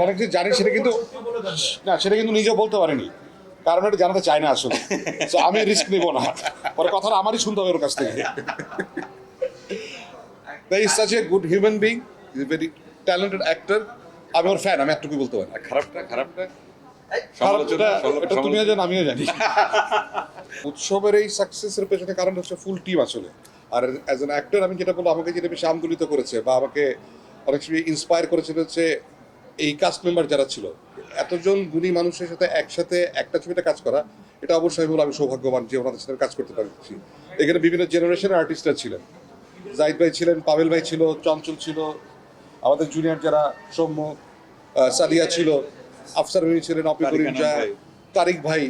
অনেক কিছু জানি সেটা কিন্তু না, সেটা কিন্তু নিজেও বলতে পারেনি, কারণ এটা জানাতে চায় না আসলে। তো আমি রিস্ক নিব না, পরে কথাটা আমারই শুনতে হবে ওর কাছ থেকে। He is such a good human being, he is a very talented actor. আমি ওর ফ্যান, আমি একটুকুই বলতে পারি। খারাপটা খারাপটা এটা তুমিও জানো, আমিও জানি। উৎসবের এই সাকসেসের পেছনে কারণ হচ্ছে ফুল টিম আসলে। আর অ্যাজ অ্যান অ্যাক্টর আমি যেটা বলবো, আমাকে যেটা বেশি আন্দোলিত করেছে বা আমাকে অনেক সময় ইন্সপায়ার করেছিল হচ্ছে এই কাস্ট মেম্বার যারা ছিল, এতজন গুণী মানুষের সাথে একসাথে একটা ছবিতে কাজ করা, এটা অবশ্যই বলে আমি সৌভাগ্যবান যে ওনাদের সাথে কাজ করতে পারছি। এখানে বিভিন্ন জেনারেশনের আর্টিস্টরা ছিলেন, জাহিদ ভাই ছিলেন, পাবেল ভাই ছিল, চঞ্চল ছিল, আমাদের জুনিয়র যারা সৌম্য, সাদিয়া ছিল, আফসার ভাই ছিলেন, অপি করিম জা, তারিক ভাই,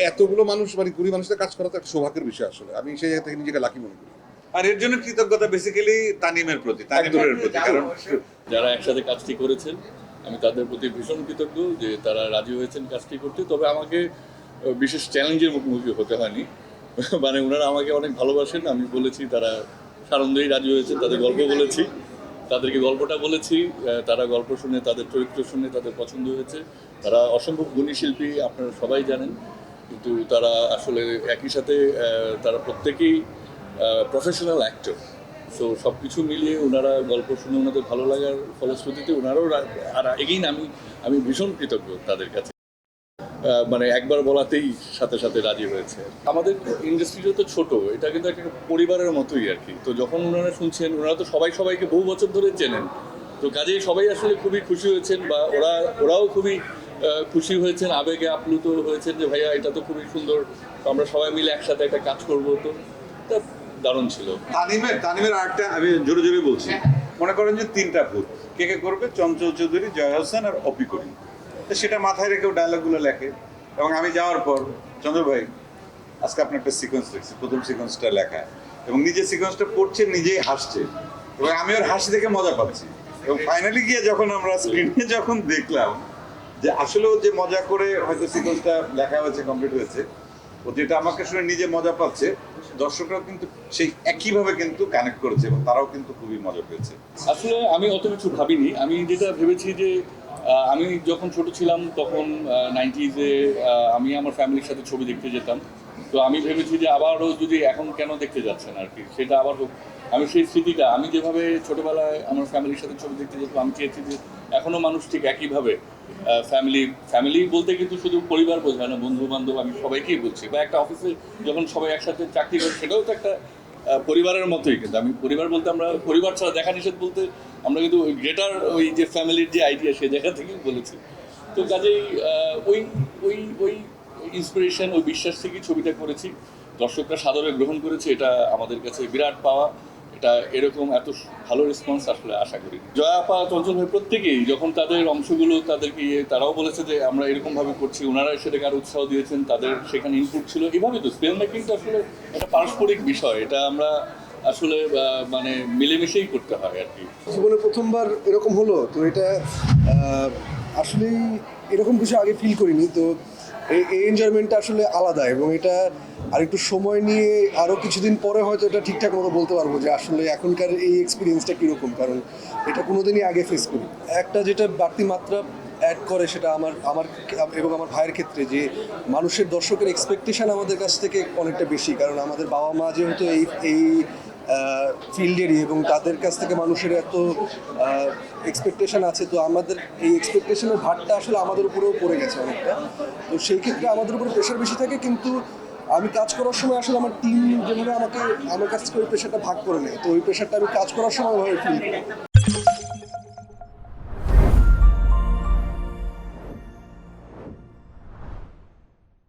এতগুলো মানুষ মানে কুড়ি মানুষের কাজ করা তো একটা সৌভাগ্যের বিষয় আসলে। আমি সেই জায়গা থেকে নিজেকে লাকি মনে করি। আর এর জন্য কৃতজ্ঞতা বেসিক্যালি তানিমের প্রতি, তানিমের প্রতি। কারণ যারা একসাথে কাজটি করেছেন আমি তাদের প্রতি ভীষণ কৃতজ্ঞ যে তারা রাজি হয়েছেন কাজটি করতে। তবে আমাকে বিশেষ চ্যালেঞ্জের মুখোমুখি হতে হয়নি, মানে ওনারা আমাকে অনেক ভালোবাসেন। আমি বলেছি, তারা সানন্দেই রাজি হয়েছেন, তাদের গল্প বলেছি, তাদেরকে গল্পটা বলেছি, তারা গল্প শুনে, তাদের চরিত্র শুনে তাদের পছন্দ হয়েছে। তারা অসম্ভব গুণী শিল্পী, আপনারা সবাই জানেন, কিন্তু তারা আসলে একই সাথে তারা প্রত্যেকেই প্রফেশনাল অ্যাক্টর। সো সব কিছু মিলিয়ে ওনারা গল্প শুনে ওনাদের ভালো লাগার ফলশ্রুতিতে ওনারাও আর এগেইন আমি ভীষণ কৃতজ্ঞ তাদের কাছে। মানে একবার বলাতেই সাথে সাথে রাজি হয়েছে। আমাদের ইন্ডাস্ট্রিটা তো ছোট, এটা কিন্তু একটা পরিবারের মতোই আর কি। তো যখন ওনারা শুনছেন, ওনারা তো সবাইকে বহু বছর ধরে চেনেন, তো কাজেই সবাই আসলে খুবই খুশি হয়েছেন, বা ওরাও খুবই খুশি হয়েছেন, আবেগে আপ্লুত হয়েছেন যে ভাইয়া এটা তো খুবই সুন্দর, তো আমরা সবাই মিলে একসাথে একটা কাজ করবো। তো এটা দারুণ ছিল। তানিমের আর্টটা আমি জোরে জোরে বলছি, মনে করেন যে তিনটা ভূত কে কে করবে, চঞ্চল চৌধুরী, জয় হোসেন আর অপি করিম। তো সেটা মাথায় রেখেও ডায়লগুলো লেখে। এবং আমি যাওয়ার পর চন্দ্র ভাই আজকে আপনার একটা সিকোয়েন্স লিখছি, প্রথম সিকোয়েন্সটা লেখা, এবং নিজে সিকোয়েন্সটা পড়ছে, নিজেই হাসছে, এবং আমি ওর হাসি দেখে মজা পাচ্ছি। এবং ফাইনালি গিয়ে যখন আমরা স্ক্রিনে যখন দেখলাম যে আসলে ও যে মজা করে হয়তো সিকোয়েন্সটা লেখা হয়েছে, কমপ্লিট হয়েছে, ও যেটা আমাকে শুনে নিজে মজা পাচ্ছে, দর্শকরাও কিন্তু সেই একইভাবে কিন্তু কানেক্ট করেছে এবং তারাও কিন্তু খুবই মজা পেয়েছে। আসলে আমি অত কিছু ভাবিনি। আমি যেটা ভেবেছি যে আমি যখন ছোট ছিলাম তখন 90s-এ আমি আমার ফ্যামিলির সাথে ছবি দেখতে যেতাম। তো আমি ভেবেছি যে আবারও যদি এখন কেন দেখতে যাচ্ছেন আর কি, সেটা আবার হোক। আমি সেই স্মৃতিটা, আমি যেভাবে ছোটোবেলায় আমার ফ্যামিলির সাথে ছবি দেখতে যেতাম, আমি চেয়েছি যে এখনও মানুষ ঠিক একইভাবে ফ্যামিলি বলতে কিন্তু শুধু পরিবার বোঝায় না, বন্ধু বান্ধব, আমি সবাইকেই বলছি। বা একটা অফিসে যখন সবাই একসাথে চাকরি করে, সেটাও তো একটা পরিবারের মতোই। কিন্তু আমি পরিবার বলতে, আমরা পরিবার ছাড়া দেখা নিষেধ বলতে আমরা কিন্তু ওই গ্রেটার ওই যে ফ্যামিলির যে আইডিয়া, সে জায়গা থেকেই বলেছি। তো কাজেই ওই ওই ওই ইন্সপিরেশন, ওই বিশ্বাস থেকেই ছবিটা করেছি। দর্শকরা সাদরে গ্রহণ করেছে, এটা আমাদের কাছে বিরাট পাওয়া। এটা এরকম এত ভালো রেসপন্স আসলে আশা করি। জয়া আপা, চঞ্চল ভাই প্রত্যেকেই যখন তাদের অংশগুলো তাদেরকে তারাও বলেছে যে আমরা এরকমভাবে করছি, ওনারা সেটাকে আরও উৎসাহ দিয়েছেন, তাদের সেখানে ইনপুট ছিল। এভাবে তো ফিল্ম মেকিংটা আসলে একটা পারস্পরিক বিষয়, এটা আমরা আসলে মানে মিলেমিশেই করতে হয় আর কি। জীবনে প্রথমবার এরকম হলো, তো এটা আসলেই এরকম কিছু আগে ফিল করিনি। তো এই এনজয়মেন্টটা আসলে আলাদা, এবং এটা আর একটু সময় নিয়ে আরও কিছুদিন পরে হয়তো এটা ঠিকঠাক মতো বলতে পারবো যে আসলে এখনকার এই এক্সপিরিয়েন্সটা কীরকম, কারণ এটা কোনোদিনই আগে ফেস করি। একটা যেটা বাড়তি মাত্রা অ্যাড করে সেটা আমার এবং আমার ভাইয়ের ক্ষেত্রে, যে মানুষের, দর্শকের এক্সপেকটেশন আমাদের কাছ থেকে অনেকটা বেশি, কারণ আমাদের বাবা মা যেহেতু এই ফিল্ডেরই, এবং তাদের কাছ থেকে মানুষের এত এক্সপেকটেশন আছে। তো আমাদের এই এক্সপেকটেশনের ভারটা আসলে আমাদের উপরেও পড়ে গেছে অনেকটা। তো সেই ক্ষেত্রে আমাদের উপরে প্রেশার বেশি থাকে, কিন্তু আমি কাজ করার সময় আসলে আমার টিম যেভাবে আমার কাছ থেকে ওই প্রেশারটা ভাগ করে নেয়, তো ওই প্রেশারটা আমি কাজ করার সময় ফিল করি।